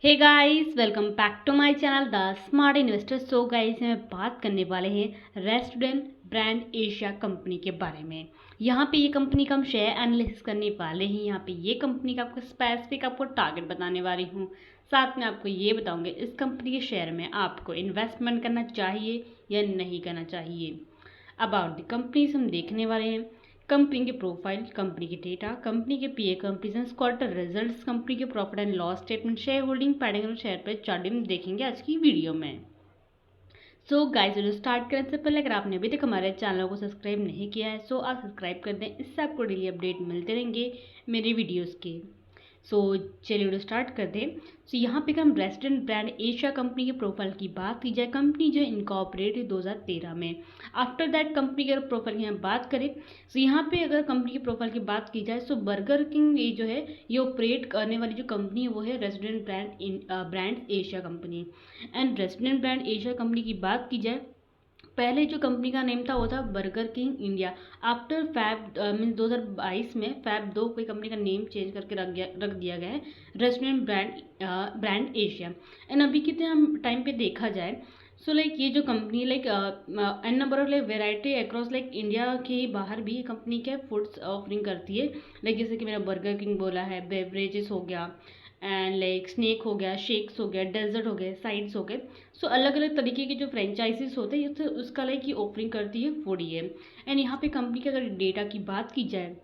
Hey guys, welcome back to my channel the smart investor. So guys, में बात करने वाले हैं रेस्टोरेंट ब्रांड एशिया कंपनी के बारे में। यहाँ पे ये कंपनी का हम शेयर एनालिसिस करने वाले हैं। यहाँ पे ये कंपनी का आपको स्पेसिफिक आपको टारगेट बताने वाली हूँ। साथ में आपको ये बताऊंगे इस कंपनी के शेयर में आपको इन्वेस्टमेंट करना चाहिए या नहीं करना चाहिए। अबाउट द कंपनी हम देखने वाले हैं कंपनी के प्रोफाइल, कंपनी के डेटा, कंपनी के पीए कंपैरिजन, क्वार्टर रिजल्ट्स, कंपनी के profit and loss statement, share holding pattern और शेयर प्राइस चार्टिंग देखेंगे आज की वीडियो में। सो गाइस, वीडियो स्टार्ट करने से पहले अगर आपने अभी तक हमारे चैनल को सब्सक्राइब नहीं किया है सो आप सब्सक्राइब कर दें। इससे आपको डेली अपडेट मिलते रहेंगे मेरी वीडियोज़ के। सो चलिए वीडियो स्टार्ट करते हैं। सो यहाँ पे हम रेस्टोरेंट ब्रांड एशिया कंपनी के प्रोफाइल की बात की जाए, कंपनी जो इनकॉर्पोरेट 2013 में। आफ्टर दैट कंपनी के प्रोफाइल की हम बात करें तो यहाँ पे अगर कंपनी की प्रोफाइल की बात की जाए तो बर्गर किंग ये जो है ये ऑपरेट करने वाली जो कंपनी है वो है restaurant brand Asia company. And restaurant brand Asia company की बात की जाए, पहले जो कंपनी का नेम था वो था burger king India. After fab means 2022 में फैब 2 कोई कंपनी का नेम चेंज करके रख दिया गया है रेस्टोरेंट ब्रांड एशिया। एंड अभी कितने हम टाइम पे देखा जाए सो लाइक ये जो company like an number of like variety across like India के बाहर भी कंपनी क्या फूड्स ऑफरिंग करती है। लाइक जैसे कि मैंने बर्गर किंग बोला है, बेवरेजेस हो गया एंड लाइक स्नैक हो गया, शेक्स हो गया, डेजर्ट हो गए, साइड्स हो गए। सो अलग अलग तरीके के जो फ्रेंचाइजीज होते हैं उसका लाइक ये ऑफरिंग करती है फूड ये। एंड यहाँ पे कंपनी के अगर डेटा की बात की जाए,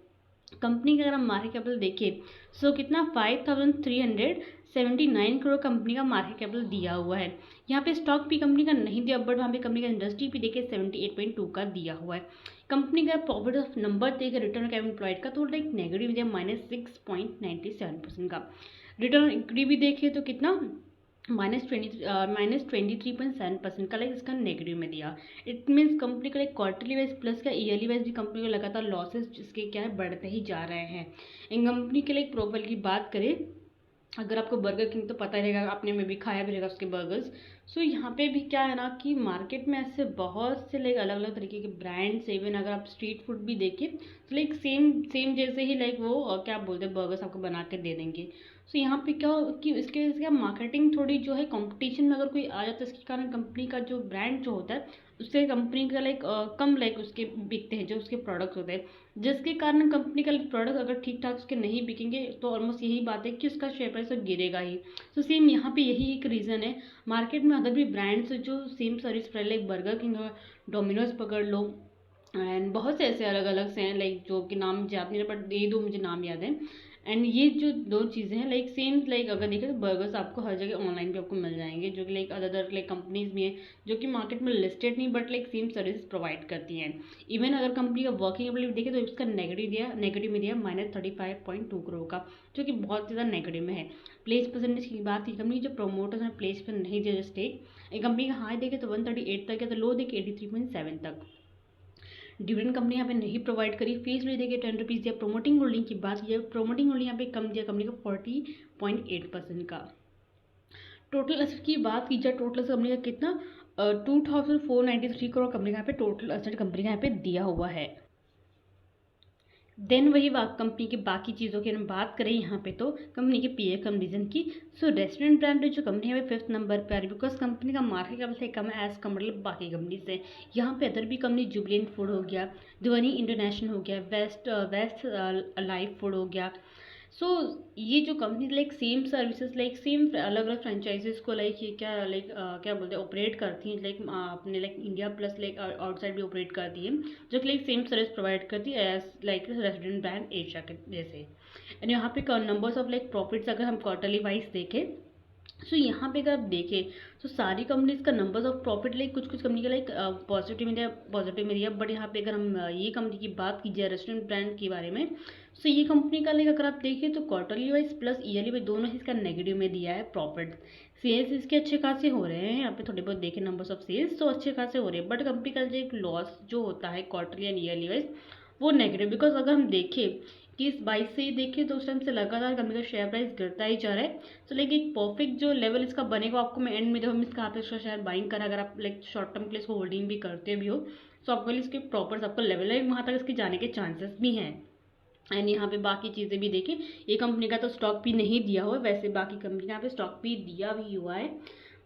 कंपनी का अगर हम मार्केट कैपिटल देखें सो कितना 5379 करोड़ कंपनी का मार्केट कैपिटल दिया हुआ है। यहाँ पे स्टॉक भी कंपनी का नहीं दिया बट वहाँ पे कंपनी का इंडस्ट्री भी देखे 78.2 का दिया हुआ है। कंपनी का प्रॉफिट ऑफ नंबर देखे रिटर्न ऑन कैपिटल एम्प्लॉयड का तो लाइक नेगेटिव दिया -6.97% का। रिटर्न ऑन इक्विटी भी देखे तो कितना -23.7% का लाइक इसका नेगेटिव में दिया। इट मीन्स कंपनी का लाइक क्वार्टरली वाइज प्लस का ईयरली वाइज भी कंपनी को लगातार लॉसेस जिसके क्या है बढ़ते ही जा रहे हैं। इन कंपनी के लाइक प्रोफाइल की बात करें, अगर आपको बर्गर किंग तो पता ही रहेगा, आपने में भी खाया भी रहेगा उसके बर्गर्स। सो यहाँ पे भी क्या है ना कि मार्केट में ऐसे बहुत से लाइक अलग अलग तरीके के ब्रांड्स, इवन अगर आप स्ट्रीट फूड भी देखें तो लाइक सेम सेम जैसे ही लाइक वो क्या बोलते हैं बर्गर्स आपको बना के दे देंगे। सो यहाँ पे क्या कि इसके वजह से क्या मार्केटिंग थोड़ी जो है कंपटीशन में अगर कोई आ जाता है इसके कारण कंपनी का जो ब्रांड जो होता है उससे कंपनी का लाइक कम लाइक उसके बिकते हैं जो उसके प्रोडक्ट्स होते हैं, जिसके कारण कंपनी का प्रोडक्ट अगर ठीक ठाक उसके नहीं बिकेंगे तो ऑलमोस्ट यही बात है कि उसका शेयर प्राइस तो गिरेगा ही। तो सेम यहाँ पे यही एक रीज़न है। मार्केट में अदर भी ब्रांड्स जो same service provide like burger king हो, डोमिनोज पकड़ लो एंड बहुत से ऐसे अलग अलग से हैं लाइक जो कि नाम याद नहीं है बट ये दो मुझे नाम याद है। एंड ये जो दो चीज़ें हैं लाइक सेम लाइक अगर देखें तो बर्गर्स आपको हर जगह ऑनलाइन भी आपको मिल जाएंगे जो कि लाइक अदर लाइक कंपनीज भी हैं जो कि मार्केट में लिस्टेड नहीं but like same service provide करती हैं। इवन अगर कंपनी का वर्किंग कैपिटल देखें तो इसका नेगेटिव में दिया -35.2 करोड़ का, जो कि बहुत ज़्यादा नेगेटिव में है। प्लेस परसेंटेज की बात की, कंपनी जो प्रोमोटर्स ने प्लेस पर नहीं दिया स्टेक, कंपनी का हाई देखे तो 138 तक है तो लो देखे 83.7 तक। डिविडेंड कंपनी यहाँ पे नहीं प्रोवाइड करी। फेस वैल्यू देखिए 10 रुपीज़ दिया। प्रोमोटिंग होल्डिंग की बात की जाए, प्रोमोटिंग होल्डिंग यहाँ पे कम दिया कंपनी का 40.8% का। टोटल एसेट की बात की जाए, टोटल कंपनी का कितना 2493 करोड़ कंपनी का यहाँ पे टोटल एसेट कंपनी का यहाँ पे दिया हुआ है। देन वही कंपनी की बाकी चीज़ों की हम बात करें यहाँ पे तो कंपनी के पीए कंपैरिजन की। सो रेस्टोरेंट ब्रांड जो कंपनी है 5th नंबर पर आ रही है बिकॉज कंपनी का मार्केट कैपिटल कम है एज कम्पेयर बाकी कंपनी से। यहाँ पे अदर भी कंपनी जुबिलेंट फूड हो गया, ध्वनि इंटरनेशनल हो गया, वेस्ट लाइफ फूड हो गया। सो ये जो company like same services like same अलग अलग फ्रेंचाइजीज को लाइक ये क्या लाइक क्या बोलते हैं ऑपरेट करती हैं लाइक अपने like India plus like outside भी ऑपरेट करती है जो कि लाइक सेम सर्विस प्रोवाइड करती है as like restaurant brand Asia के जैसे। एंड यहाँ पे नंबर्स ऑफ लाइक प्रॉफिट्स अगर हम क्वार्टरली वाइज देखें सो यहाँ पे अगर आप देखें तो सारी कंपनीज का नंबर्स ऑफ प्रॉफिट लाइक कुछ कुछ कंपनी का लाइक पॉजिटिव में दिया बट यहाँ पे अगर हम ये कंपनी की बात की जाए रेस्टोरेंट ब्रांड के बारे में सो ये कंपनी का लाइक अगर आप देखें तो quarterly wise plus yearly wise दोनों ही इसका नेगेटिव में दिया है। प्रॉफिट सेल्स इसके अच्छे खासे हो रहे हैं, यहाँ पे थोड़े बहुत देखें नंबर्स ऑफ सेल्स तो अच्छे खासे हो रहे हैं बट कंपनी का जो एक लॉस जो होता है क्वार्टरली एंड ईयरली वाइज वो नेगेटिव। बिकॉज अगर हम देखें कि इस 22 से ही देखिए तो उस टाइम से लगातार कंपनी का शेयर प्राइस गिरता ही जा रहा है। तो लाइक एक परफेक्ट जो लेवल इसका बनेगा आपको मैं एंड में जब हम इसका आप इसका शेयर बाइंग करा अगर आप लाइक शॉर्ट टर्म के लिए इसको होल्डिंग भी करते भी हो तो आपको इसके प्रॉपर आपको लेवल है वहाँ तक इसके जाने के चांसेस भी हैं। एंड यहाँ पे बाकी चीज़ें भी देखें, ये कंपनी का तो स्टॉक भी नहीं दिया हुआ है, वैसे बाकी कंपनी का यहाँ पे स्टॉक भी दिया भी हुआ है।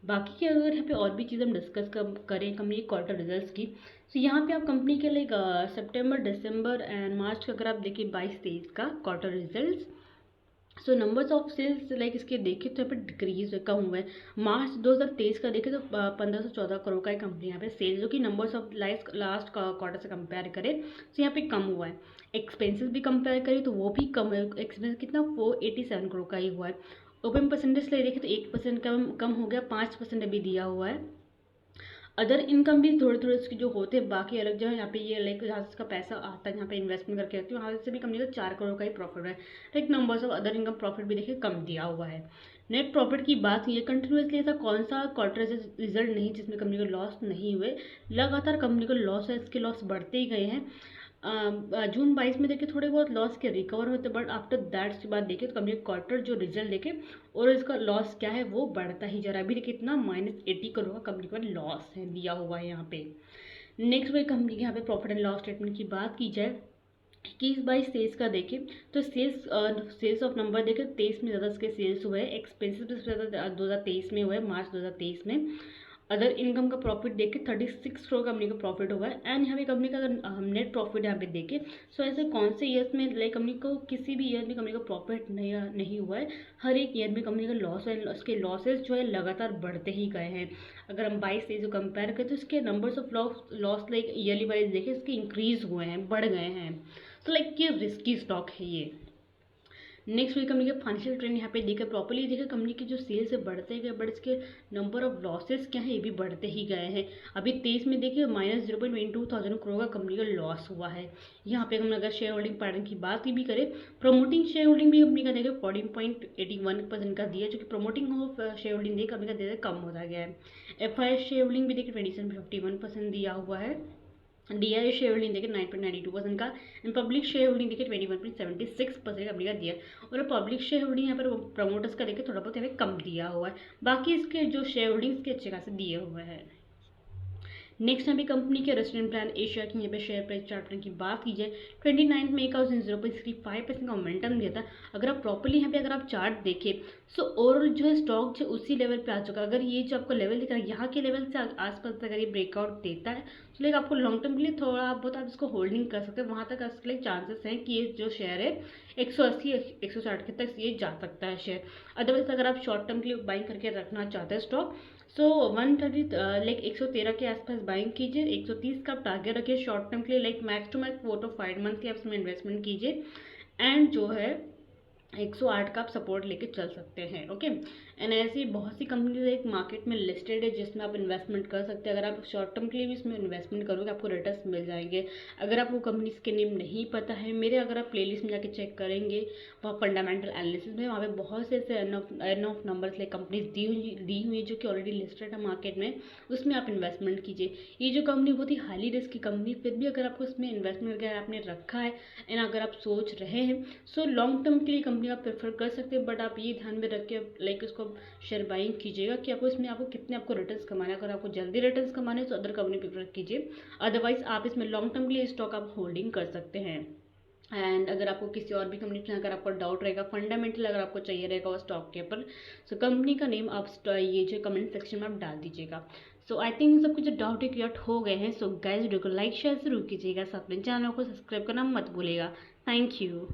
बाकी के अगर यहाँ पे और भी चीज़ हम डिस्कस करें कंपनी के क्वार्टर रिजल्ट्स की, तो यहाँ पे आप कंपनी के लाइक सितंबर, दिसंबर एंड मार्च का अगर आप देखिए 22-23 का quarter results, so numbers of sales like इसके देखें तो यहाँ पे डिक्रीज कम हुआ है। मार्च 2023 का देखें तो 1514 करोड़ का कंपनी यहाँ पे सेल्स, जो कि नंबर्स ऑफ लास्ट क्वार्टर से कंपेयर करें तो यहाँ पे कम हुआ है। एक्सपेंसेस भी कंपेयर करें तो वो भी कम है, एक्सपेंस कितना 487 करोड़ का ही हुआ है। ओपन परसेंटेज ले देखें तो 1% कम हो गया, 5% अभी दिया हुआ है। अदर इनकम भी थोड़े थोड़े इसके जो होते हैं बाकी अलग जगह, यहाँ पे ये लाइक जहाँ से इसका पैसा आता है, यहाँ पे इन्वेस्टमेंट करके रखती हूँ, वहाँ से भी कंपनी का 4 करोड़ का ही प्रॉफिट है। Like numbers of other income profit भी देखिए कम दिया हुआ है। नेट प्रॉफिट की बात की है, कंटिन्यूसली ऐसा कौन सा क्वार्टर रिजल्ट नहीं जिसमें कंपनी को लॉस नहीं हुए, लगातार कंपनी को लॉस है, इसके लॉस बढ़ते ही गए हैं। जून 22 में देखिए थोड़े बहुत लॉस के रिकवर होते, बट आफ्टर दैट के बाद देखिए तो कंपनी क्वार्टर जो रिजल्ट देखे और इसका लॉस क्या है वो बढ़ता ही जा रहा है। अभी देखिए कितना -80 करोड़ का कंपनी का लॉस है दिया हुआ है यहाँ पे। नेक्स्ट वही कंपनी के यहाँ पे प्रॉफिट एंड लॉस स्टेटमेंट की बात की जाए, 21-22-23 का देखें तो सेल्स ऑफ नंबर देखें 23 में ज़्यादा इसके सेल्स हुए हैं, एक्सपेंसिस भी ज़्यादा 2023 में हुए, मार्च 2023 में। अदर इनकम का प्रॉफिट देखें 36 करोड़ कंपनी का प्रॉफिट हुआ है। एंड यहाँ पे कंपनी का अगर हम नेट प्रॉफिट यहाँ पे देखें, सो ऐसे कौन से ईयर्स में लाइक कंपनी को किसी भी ईयर में कंपनी का प्रॉफिट नहीं हुआ है, हर एक ईयर में कंपनी का लॉस है, उसके लॉसेस जो है लगातार बढ़ते ही गए हैं। अगर हम 22-23 को कंपेयर करें तो इसके numbers of loss like yearly wise देखें इसके इंक्रीज हुए हैं, बढ़ गए हैं। तो लाइक ये रिस्की स्टॉक है ये। नेक्स्ट वीक कंपनी के फाइनेंशियल ट्रेंड यहाँ पे देखा प्रॉपर्ली, देखा कंपनी की जो सेल्स है बढ़ते गए, बट इसके नंबर ऑफ लॉसेस क्या है ये भी बढ़ते ही गए हैं। अभी 23 में देखिए -0.22 थाउजेंड करोड़ का कंपनी का लॉस हुआ है। यहाँ पे हम अगर शेयर होल्डिंग पैटर्न की बात भी करें, प्रमोटिंग शेयर होल्डिंग भी कंपनी का देखिए 14.81% का दिया, जो कि प्रमोटिंग ऑफ शेयर होल्डिंग देखिए कंपनी का धीरे कम होता गया है। FIS शेयर होल्डिंग भी देखिए 27.51% दिया हुआ है। DIA शेयर होल्डिंग देखिए 9.92% का, एंड पब्लिक शेयर होल्डिंग देखिए 21.76% कंपनी का दिया। और पब्लिक शेयर होल्डिंग यहाँ पर प्रमोटर्स का देखिए थोड़ा बहुत यहाँ पे कम दिया हुआ है, बाकी इसके जो शेयर होल्डिंग्स के अच्छे खासे दिए हुए हैं। नेक्स्ट यहाँ पे कंपनी के रेस्टोरेंट ब्रांड एशिया की यहाँ पे शेयर प्राइस चार्ट की बात की जाए, 29 मई का उसने 0.65% का मोमेंटम दिया था। अगर आप प्रॉपर्ली यहाँ पे अगर आप चार्ट देखें, सो ओवरऑल जो है स्टॉक जो उसी लेवल पे आ चुका है। अगर ये जो आपको लेवल दिख रहा है यहाँ के लेवल से आसपास अगर ये ब्रेकआउट देता है तो लाइक आपको लॉन्ग टर्म के लिए थोड़ा बहुत आप इसको होल्डिंग कर सकते हैं, वहाँ तक इसके लिए चांसेस हैं कि ये जो शेयर है 180-160 के तक ये जा सकता है शेयर। अदरवाइज अगर आप शॉर्ट टर्म के लिए बाइंग करके रखना चाहते हैं स्टॉक, सो 130 लाइक 113 के आसपास बाइंग कीजिए, 130 का टारगेट रखिए शॉर्ट टर्म के लिए, like max to max 4 to 5 month के आप इसमें इन्वेस्टमेंट कीजिए। एंड जो है 108 का आप सपोर्ट लेके चल सकते हैं। ओके, एंड ऐसी बहुत सी कंपनीज एक मार्केट में लिस्टेड है जिसमें आप इन्वेस्टमेंट कर सकते हैं। अगर आप शॉर्ट टर्म के लिए भी इसमें इन्वेस्टमेंट करोगे आपको रिटर्न्स मिल जाएंगे। अगर आपको कंपनीज के नेम नहीं पता है, मेरे अगर आप प्लेलिस्ट में जाके चेक करेंगे वहाँ फंडामेंटल एनालिसिस में वहाँ पे बहुत से ऐसे n of numbers like companies दी हुई है जो कि ऑलरेडी लिस्टेड है मार्केट में, उसमें आप इन्वेस्टमेंट कीजिए। ये जो कंपनी बहुत ही हाईली रिस्क की कंपनी, फिर भी अगर आपको इसमें इन्वेस्टमेंट करके आपने रखा है एंड अगर आप सोच रहे हैं, सो लॉन्ग टर्म के लिए कंपनी आप प्रेफर कर सकते हैं। बट आप ये ध्यान में रख के लाइक इसको शेयर बाइंग कीजिएगा कि आपको इसमें आपको कितने आपको रिटर्न्स कमाना है। अगर आपको जल्दी रिटर्न्स कमाने हैं तो अदर कंपनी प्रेफर कीजिए, अदरवाइज आप इसमें लॉन्ग टर्म के लिए स्टॉक आप होल्डिंग कर सकते हैं। एंड अगर आपको किसी और भी कंपनी में अगर आपको डाउट रहेगा फंडामेंटल अगर आपको चाहिए रहेगा वो स्टॉक के ऊपर, सो कंपनी का नेम आप ये जो कमेंट सेक्शन में आप डाल दीजिएगा। सो आई थिंक सब कुछ डाउट क्लियर हो गए हैं। सो गाइस वीडियो को लाइक शेयर जरूर कीजिएगा, साथ में चैनल को सब्सक्राइब करना मत भूलिएगा। Thank you.